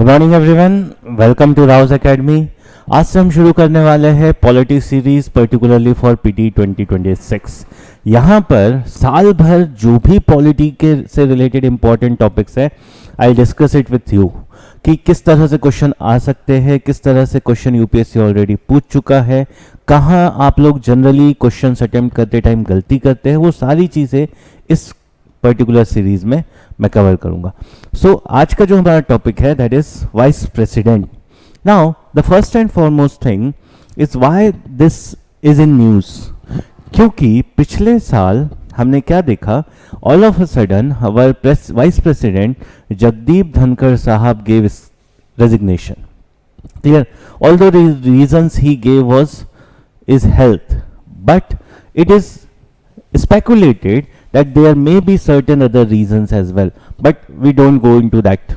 Good morning everyone, welcome to Rau's academy. आज से हम शुरू करने वाले हैं polity series particularly for PT 2026। यहाँ पर साल भर जो भी पॉलिटी के से रिलेटेड इंपॉर्टेंट टॉपिक्स है, I discuss it with you कि किस तरह से क्वेश्चन आ सकते हैं, किस तरह से क्वेश्चन यूपीएससी ऑलरेडी पूछ चुका है, कहाँ आप लोग जनरली क्वेश्चन अटेम्प्ट करते टाइम गलती करते हैं, वो सारी चीज़ें इस पर्टिकुलर सीरीज में मैं कवर करूंगा। सो आज का जो हमारा टॉपिक है that is vice president. Now the first and foremost thing is why this is in news, क्योंकि पिछले साल हमने क्या देखा, all of a sudden our vice president Jagdeep Dhankhar साहब gave resignation. Clear, although the reasons he gave was is health, but it is speculated that there may be certain other reasons as well, but we don't go into that.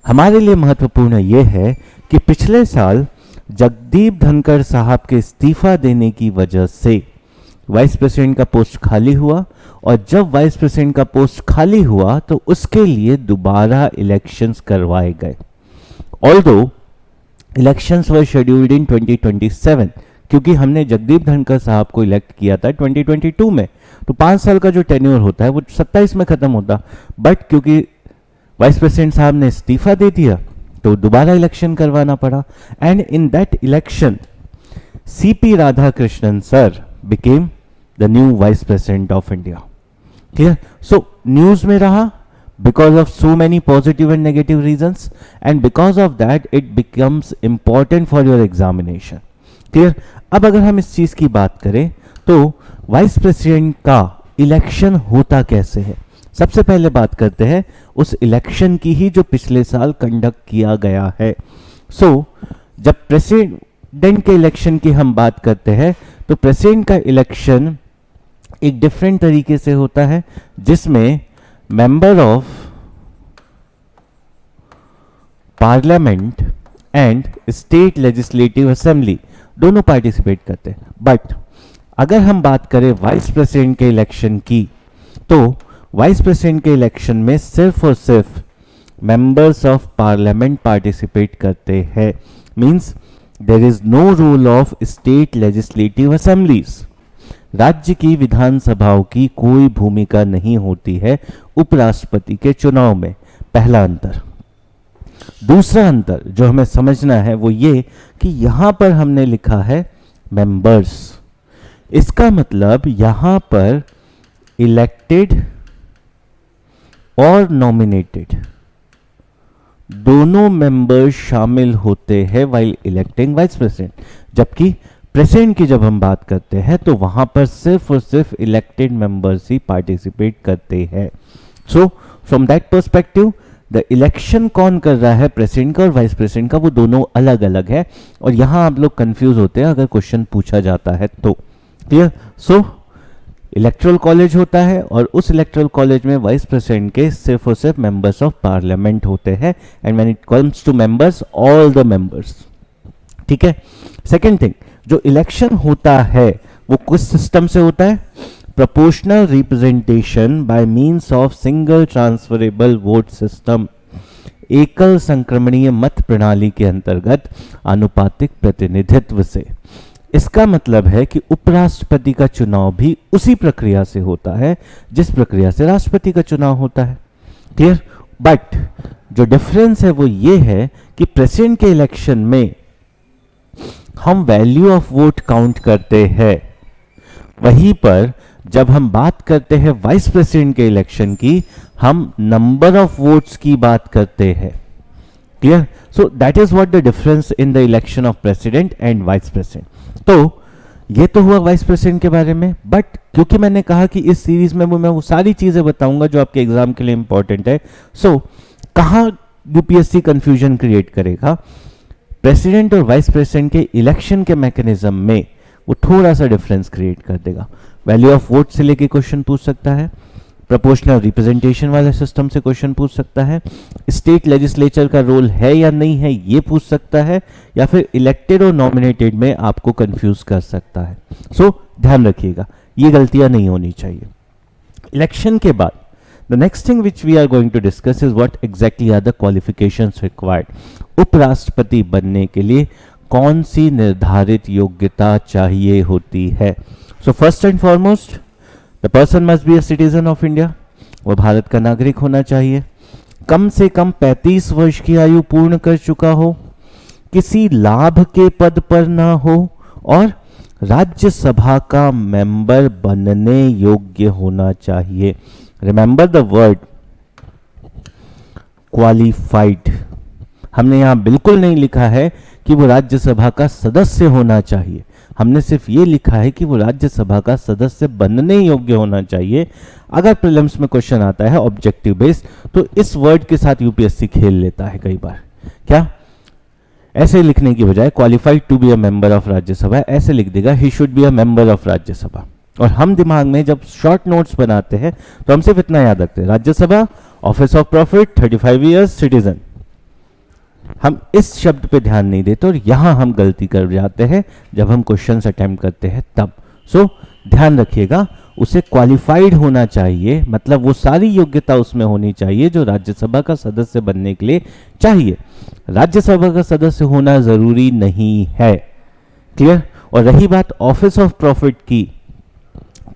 हमारे लिए महत्वपूर्ण यह है कि पिछले साल जगदीप धनखड़ साहब के इस्तीफा देने की वजह से वाइस प्रेसिडेंट का पोस्ट खाली हुआ, और जब वाइस प्रेसिडेंट का पोस्ट खाली हुआ तो उसके लिए दोबारा इलेक्शंस करवाए गए। ऑल्दो इलेक्शंस वर शेड्यूल्ड इन 2027, क्योंकि हमने जगदीप धनखड़ साहब को इलेक्ट किया था 2022 में, तो 5 साल का जो टेन्योर होता है वो 27 में खत्म होता, बट क्योंकि वाइस प्रेसिडेंट साहब ने इस्तीफा दे दिया तो दोबारा इलेक्शन करवाना पड़ा। And in that election CP Radhakrishnan sir became the new vice president of India. Clear, so news में रहा because of so many positive and negative reasons, and because of that it becomes important for your examination. Clear, अब अगर हम इस चीज की बात करें तो वाइस प्रेसिडेंट का इलेक्शन होता कैसे है, सबसे पहले बात करते हैं उस इलेक्शन की ही जो पिछले साल कंडक्ट किया गया है। सो जब प्रेसिडेंट के इलेक्शन की हम बात करते हैं तो प्रेसिडेंट का इलेक्शन एक डिफरेंट तरीके से होता है, जिसमें member of parliament and state legislative assembly दोनों पार्टिसिपेट करते हैं। बट अगर हम बात करें वाइस प्रेसिडेंट के इलेक्शन की, तो वाइस प्रेसिडेंट के इलेक्शन में सिर्फ और सिर्फ मेंबर्स ऑफ पार्लियामेंट पार्टिसिपेट करते हैं। Means there is no role of state legislative assemblies. राज्य की विधानसभाओं की कोई भूमिका नहीं होती है उपराष्ट्रपति के चुनाव में, पहला अंतर। दूसरा अंतर जो हमें समझना है वो ये कि यहां पर हमने लिखा है मेंबर्स, इसका मतलब यहां पर इलेक्टेड और नॉमिनेटेड दोनों मेंबर्स शामिल होते हैं व्हाइल इलेक्टिंग वाइस प्रेसिडेंट। जबकि प्रेसिडेंट की जब हम बात करते हैं तो वहां पर सिर्फ और सिर्फ इलेक्टेड मेंबर्स ही पार्टिसिपेट करते हैं। So from that perspective the election कौन कर रहा है, प्रेसिडेंट का और वाइस प्रेसिडेंट का, वो दोनों अलग अलग है, और यहां आप लोग कंफ्यूज होते हैं अगर क्वेश्चन पूछा जाता है तो। क्लियर, सो इलेक्टोरल कॉलेज होता है और उस इलेक्टोरल कॉलेज में वाइस प्रेसिडेंट के सिर्फ और सिर्फ मेंबर्स ऑफ पार्लियामेंट होते हैं, and when it comes to members, all the members. ठीक है, सेकेंड थिंग, जो इलेक्शन होता है वो किस सिस्टम से होता है, proportional representation by means of single transferable vote system, एकल संक्रमणीय मत प्रणाली के अंतर्गत आनुपातिक प्रतिनिधित्व से। इसका मतलब है कि उपराष्ट्रपति का चुनाव भी उसी प्रक्रिया से होता है जिस प्रक्रिया से राष्ट्रपति का चुनाव होता है। क्लियर, बट जो डिफरेंस है वो ये है कि प्रेसिडेंट के इलेक्शन में हम वैल्यू ऑफ वोट काउंट करते हैं, वहीं पर जब हम बात करते हैं वाइस प्रेसिडेंट के इलेक्शन की, हम नंबर ऑफ वोट्स की बात करते हैं। Clear, so that is what the difference in the election of president and vice president. तो ये तो हुआ वाइस प्रेसिडेंट के बारे में, बट क्योंकि मैंने कहा कि इस सीरीज में मैं वो सारी चीजें बताऊंगा जो आपके एग्जाम के लिए इंपॉर्टेंट है, सो कहां यूपीएससी कंफ्यूजन क्रिएट करेगा, प्रेसिडेंट और वाइस प्रेसिडेंट के इलेक्शन के मैकेनिज्म में वो थोड़ा सा डिफरेंस क्रिएट कर देगा। वैल्यू ऑफ वोट से लेके क्वेश्चन पूछ सकता है, प्रोपोर्शनल रिप्रेजेंटेशन वाले सिस्टम से क्वेश्चन पूछ सकता है, स्टेट लेजिस्लेचर का रोल है या नहीं है ये पूछ सकता है, या फिर इलेक्टेड और नॉमिनेटेड में आपको कंफ्यूज कर सकता है। सो ध्यान रखिएगा, ये गलतियां नहीं होनी चाहिए। इलेक्शन के बाद The next thing which we are going to discuss is what exactly are the qualifications required. उपराष्ट्रपति बनने के लिए कौन सी निर्धारित योग्यता चाहिए होती है? So first and foremost, the person must be a citizen of India. वो भारत का नागरिक होना चाहिए, कम से कम 35 वर्ष की आयु पूर्ण कर चुका हो, किसी लाभ के पद पर ना हो और राज्यसभा का मेंबर बनने योग्य होना चाहिए. Remember the word qualified. हमने यहां बिल्कुल नहीं लिखा है कि वो राज्यसभा का सदस्य होना चाहिए, हमने सिर्फ ये लिखा है कि वो राज्यसभा का सदस्य बनने योग्य होना चाहिए. अगर प्रीलिम्स में क्वेश्चन आता है ऑब्जेक्टिव बेस्ड, तो इस वर्ड के साथ यूपीएससी खेल लेता है कई बार. क्या ऐसे लिखने की बजाय qualified to be a member of Rajya Sabha ऐसे लिख देगा he should be a member of Rajya Sabha. और हम दिमाग में जब शॉर्ट नोट्स बनाते हैं तो हम सिर्फ इतना याद रखते हैं, Rajya Sabha, office of profit, 35 years, citizen. हम इस शब्द पे ध्यान नहीं देते और यहां हम गलती कर जाते हैं जब हम क्वेश्चंस अटेम्प्ट करते हैं तब. सो ध्यान रखिएगा, उसे क्वालिफाइड होना चाहिए, मतलब वो सारी योग्यता उसमें होनी चाहिए जो राज्यसभा का सदस्य बनने के लिए चाहिए. राज्यसभा का सदस्य होना जरूरी नहीं है. क्लियर? और रही बात ऑफिस ऑफ प्रॉफिट की,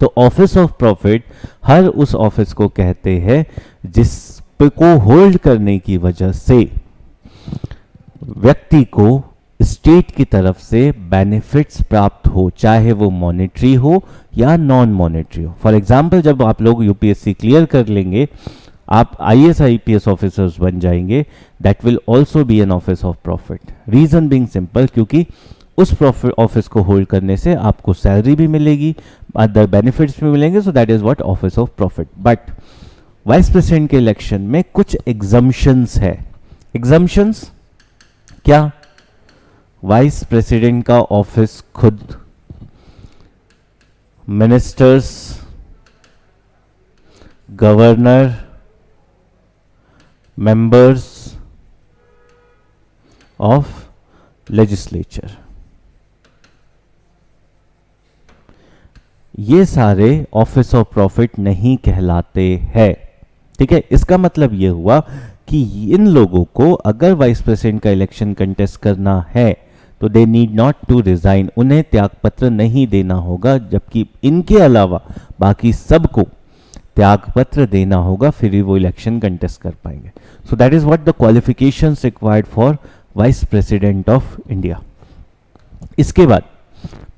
तो ऑफिस ऑफ प्रॉफिट हर उस ऑफिस को कहते हैं जिसको होल्ड करने की वजह से व्यक्ति को स्टेट की तरफ से बेनिफिट्स प्राप्त हो, चाहे वो मॉनेटरी हो या नॉन मॉनेटरी हो. फॉर एग्जाम्पल, जब आप लोग यूपीएससी क्लियर कर लेंगे, आप आईएएस आईपीएस ऑफिसर्स बन जाएंगे, that will also be an office of profit. Reason being simple, क्योंकि उस प्रॉफिट ऑफिस को होल्ड करने से आपको सैलरी भी मिलेगी, अदर बेनिफिट्स भी मिलेंगे. So that is what office of profit. But vice president के इलेक्शन में कुछ एग्जम्पशंस है. एग्जम्पशंस क्या? वाइस प्रेसिडेंट का ऑफिस खुद ministers, governor, members of legislature, ये सारे ऑफिस ऑफ प्रॉफिट नहीं कहलाते हैं. ठीक है, इसका मतलब ये हुआ कि इन लोगों को अगर वाइस प्रेसिडेंट का इलेक्शन कंटेस्ट करना है तो they need not to resign, उन्हें त्यागपत्र नहीं देना होगा, जबकि इनके अलावा बाकी सबको त्यागपत्र देना होगा, फिर ही वो इलेक्शन कंटेस्ट कर पाएंगे. So that is what the qualifications required for vice president of India. इसके बाद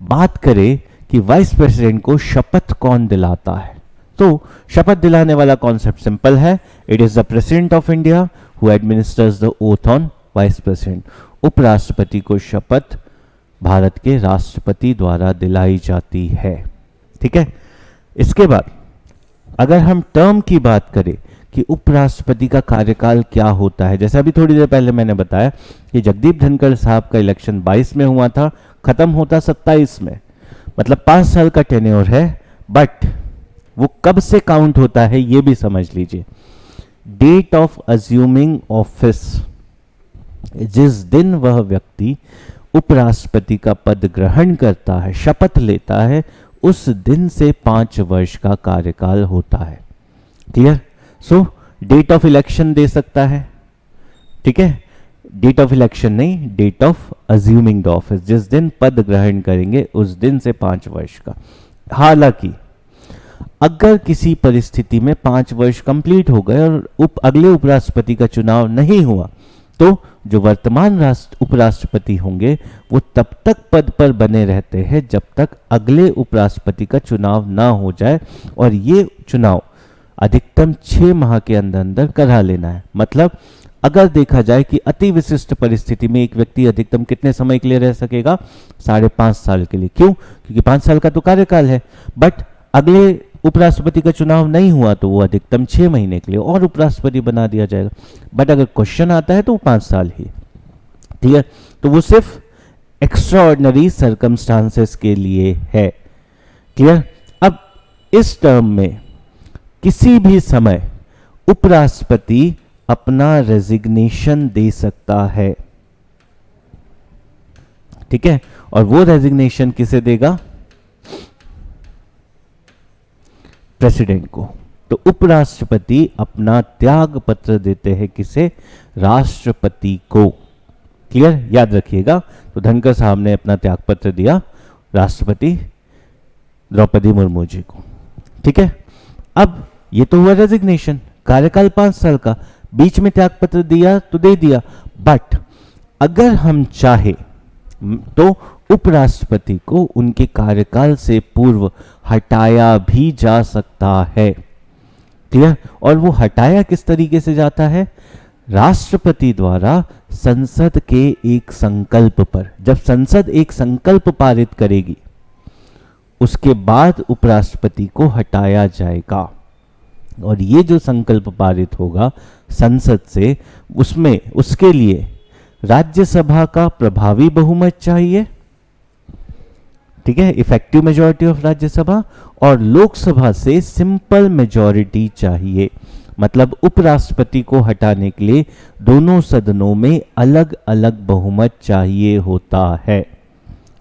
बात करें कि वाइस प्रेसिडेंट को शपथ कौन दिलाता है. तो शपथ दिलाने वाला कॉन्सेप्ट सिंपल है, it is the president of India who administers the oath on vice president. उपराष्ट्रपति को शपथ भारत के राष्ट्रपति द्वारा दिलाई जाती है. ठीक है, इसके बाद अगर हम टर्म की बात करें कि उपराष्ट्रपति का कार्यकाल क्या होता है, जैसे अभी थोड़ी देर पहले मैंने बताया कि जगदीप धनखड़ साहब का इलेक्शन 22 में हुआ था, खत्म होता 27 में, मतलब 5 साल का टेन्योर है. बट वो कब से काउंट होता है ये भी समझ लीजिए. डेट ऑफ अज्यूमिंग ऑफिस, जिस दिन वह व्यक्ति उपराष्ट्रपति का पद ग्रहण करता है, शपथ लेता है, उस दिन से 5 वर्ष का कार्यकाल होता है. Clear? So date of election दे सकता है. ठीक है, डेट ऑफ इलेक्शन नहीं, date of assuming the office, जिस दिन पद ग्रहण करेंगे उस दिन से 5 वर्ष का. हालांकि अगर किसी परिस्थिति में 5 वर्ष कंप्लीट हो गए और अगले उपराष्ट्रपति का चुनाव नहीं हुआ, तो जो वर्तमान उपराष्ट्रपति होंगे वो तब तक पद पर बने रहते हैं जब तक अगले उपराष्ट्रपति का चुनाव ना हो जाए, और ये चुनाव अधिकतम 6 माह के अंदर अंदर करा लेना है. मतलब अगर देखा जाए कि अति विशिष्ट परिस्थिति में एक व्यक्ति अधिकतम कितने समय के लिए रह सकेगा? 5.5 साल के लिए. क्यों? क्योंकि 5 साल का तो कार्यकाल है. बट अगले उपराष्ट्रपति का चुनाव नहीं हुआ तो वो अधिकतम 6 महीने के लिए और उपराष्ट्रपति बना दिया जाएगा. बट अगर क्वेश्चन आता है तो वो 5 साल ही. ठीक है, तो वो सिर्फ एक्स्ट्राऑर्डिनरी सर्कमस्टांसेस के लिए है. क्लियर? अब इस टर्म में किसी भी समय उपराष्ट्रपति अपना रेजिग्नेशन दे सकता है. ठीक है, और वो रेजिग्नेशन किसे देगा? प्रेसिडेंट को. तो उपराष्ट्रपति अपना त्याग पत्र देते हैं किसे? राष्ट्रपति को। क्लियर, याद रखिएगा। तो धनखड़ साहब ने अपना त्याग पत्र दिया राष्ट्रपति द्रौपदी मुर्मू जी को। ठीक है, अब ये तो हुआ रेजिग्नेशन, कार्यकाल 5 साल का, बीच में त्याग पत्र दिया तो दे दिया। बट अगर हम चाहे तो उपराष्ट्रपति को उनके कार्यकाल से पूर्व हटाया भी जा सकता है। क्लियर, और वो हटाया किस तरीके से जाता है? राष्ट्रपति द्वारा संसद के एक संकल्प पर। जब संसद एक संकल्प पारित करेगी उसके बाद उपराष्ट्रपति को हटाया जाएगा। और ये जो संकल्प पारित होगा संसद से, उसमें उसके लिए राज्यसभा का प्रभावी बहुमत चाहिए, ठीक है, इफेक्टिव मेजॉरिटी ऑफ राज्यसभा, और लोकसभा से सिंपल मेजॉरिटी चाहिए। मतलब उपराष्ट्रपति को हटाने के लिए दोनों सदनों में अलग अलग बहुमत चाहिए होता है।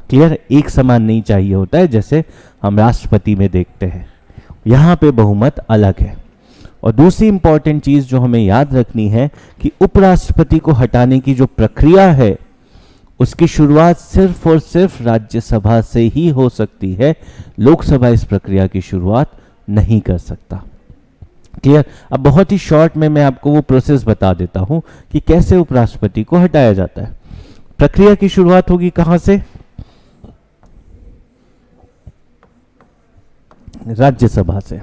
क्लियर, एक समान नहीं चाहिए होता है जैसे हम राष्ट्रपति में देखते हैं, यहां पे बहुमत अलग है। और दूसरी इंपॉर्टेंट चीज जो हमें याद रखनी है कि उपराष्ट्रपति को हटाने की जो प्रक्रिया है उसकी शुरुआत सिर्फ और सिर्फ राज्यसभा से ही हो सकती है, लोकसभा इस प्रक्रिया की शुरुआत नहीं कर सकता। क्लियर, अब बहुत ही शॉर्ट में मैं आपको वो प्रोसेस बता देता हूं कि कैसे उपराष्ट्रपति को हटाया जाता है। प्रक्रिया की शुरुआत होगी कहां से? राज्यसभा से।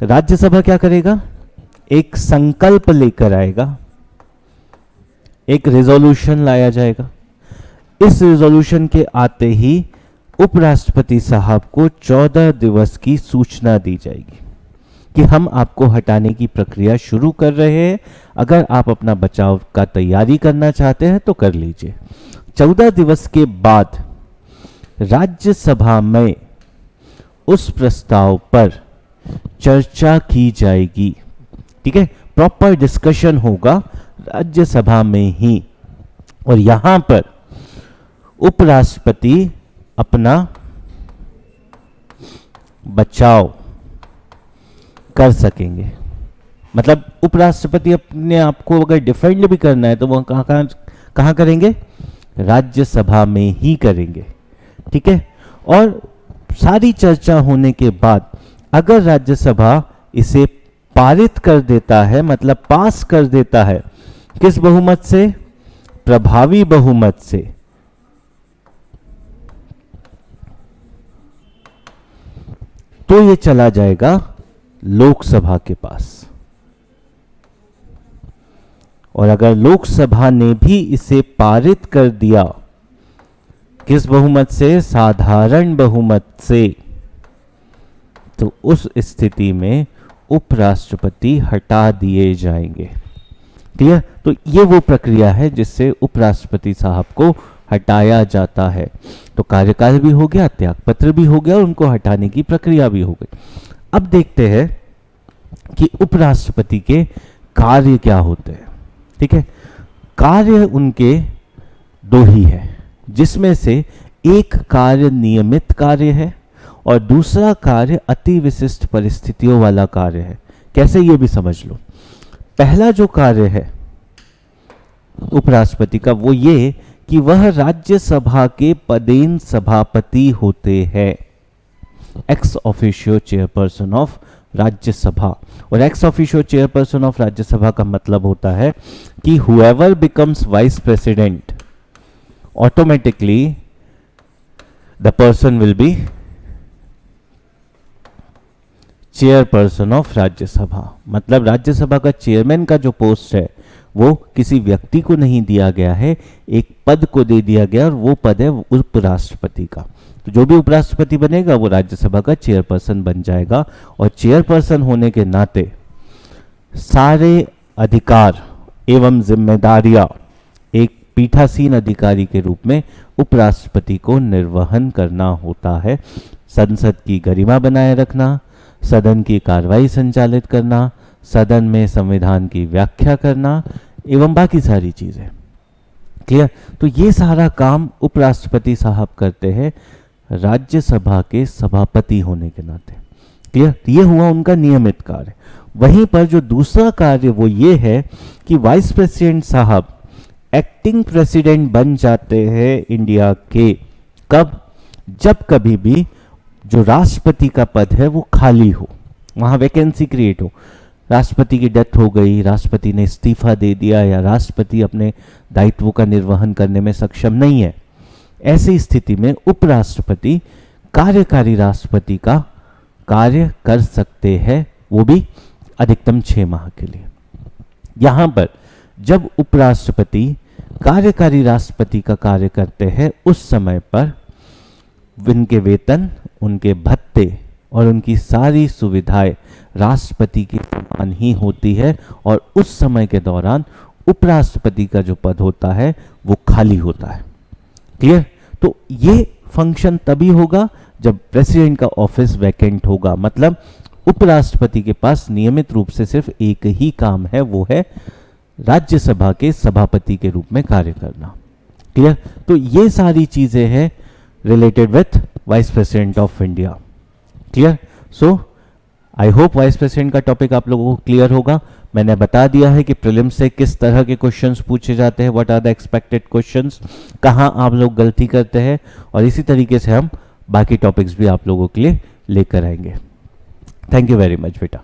राज्यसभा क्या करेगा? एक संकल्प लेकर आएगा, एक रिजोल्यूशन लाया जाएगा। इस रिजोल्यूशन के आते ही उपराष्ट्रपति साहब को 14 दिवस की सूचना दी जाएगी कि हम आपको हटाने की प्रक्रिया शुरू कर रहे हैं, अगर आप अपना बचाव का तैयारी करना चाहते हैं तो कर लीजिए। 14 दिवस के बाद राज्यसभा में उस प्रस्ताव पर चर्चा की जाएगी। ठीक है, प्रॉपर डिस्कशन होगा राज्यसभा में ही, और यहां पर उपराष्ट्रपति अपना बचाव कर सकेंगे। मतलब उपराष्ट्रपति अपने आप को अगर डिफेंड भी करना है तो वो कहां करेंगे? राज्यसभा में ही करेंगे। ठीक है, और सारी चर्चा होने के बाद अगर राज्यसभा इसे पारित कर देता है, मतलब पास कर देता है, किस बहुमत से? प्रभावी बहुमत से, तो ये चला जाएगा लोकसभा के पास। और अगर लोकसभा ने भी इसे पारित कर दिया, किस बहुमत से? साधारण बहुमत से, तो उस स्थिति में उपराष्ट्रपति हटा दिए जाएंगे। क्लियर, तो ये वो प्रक्रिया है जिससे उपराष्ट्रपति साहब को हटाया जाता है। तो कार्यकाल भी हो गया, त्यागपत्र भी हो गया और उनको हटाने की प्रक्रिया भी हो गई। अब देखते हैं कि उपराष्ट्रपति के कार्य क्या होते हैं। ठीक है, कार्य उनके दो ही है, जिसमें से एक कार्य नियमित कार्य है और दूसरा कार्य अति विशिष्ट परिस्थितियों वाला कार्य है। कैसे, ये भी समझ लो। पहला जो कार्य है उपराष्ट्रपति का वो ये कि वह राज्यसभा के पदेन सभापति होते हैं, ex officio chairperson of Rajya Sabha. और ex officio chairperson of Rajya Sabha का मतलब होता है कि whoever becomes vice president automatically the person will be chairperson of Rajya Sabha. मतलब राज्यसभा का चेयरमैन का जो पोस्ट है वो किसी व्यक्ति को नहीं दिया गया है, एक पद को दे दिया गया, और वो पद है उपराष्ट्रपति का। तो जो भी उपराष्ट्रपति बनेगा वो राज्यसभा का चेयरपर्सन बन जाएगा, और चेयरपर्सन होने के नाते सारे अधिकार एवं जिम्मेदारियां एक पीठासीन अधिकारी के रूप में उपराष्ट्रपति को निर्वहन करना होता है। संसद की गरिमा बनाए रखना, सदन की कार्रवाई संचालित करना, सदन में संविधान की व्याख्या करना एवं बाकी सारी चीजें। क्लियर, तो ये सारा काम उपराष्ट्रपति साहब करते हैं राज्यसभा के सभापति होने के नाते। क्लियर, ये हुआ उनका नियमित कार्य। वहीं पर जो दूसरा कार्य वो ये है कि वाइस प्रेसिडेंट साहब एक्टिंग प्रेसिडेंट बन जाते हैं इंडिया के, कब, जब कभी भी जो राष्ट्रपति का पद है वो खाली हो, वहां वैकेंसी क्रिएट हो, राष्ट्रपति की डेथ हो गई, राष्ट्रपति ने इस्तीफा दे दिया या राष्ट्रपति अपने दायित्वों का निर्वहन करने में सक्षम नहीं है, ऐसी स्थिति में उपराष्ट्रपति कार्यकारी राष्ट्रपति का कार्य कर सकते हैं, वो भी अधिकतम 6 माह के लिए। यहां पर जब उपराष्ट्रपति कार्यकारी राष्ट्रपति का कार्य करते हैं उस समय पर उनके वेतन, उनके भत्ते और उनकी सारी सुविधाएं राष्ट्रपति की समान ही होती है और उस समय के दौरान उपराष्ट्रपति का जो पद होता है वो खाली होता है। क्लियर, तो ये फंक्शन तभी होगा जब प्रेसिडेंट का ऑफिस वैकेंट होगा, मतलब उपराष्ट्रपति के पास नियमित रूप से सिर्फ एक ही काम है, वो है राज्यसभा के सभापति के रूप में कार्य करना। क्लियर, तो ये सारी चीजें हैं related with vice president of India. Clear, so I hope vice president का टॉपिक आप लोगों को क्लियर होगा। मैंने बता दिया है कि प्रीलिम्स से किस तरह के क्वेश्चंस पूछे जाते हैं, what are the expected questions, कहां आप लोग गलती करते हैं, और इसी तरीके से हम बाकी टॉपिक्स भी आप लोगों के लिए लेकर आएंगे। थैंक यू वेरी मच बेटा।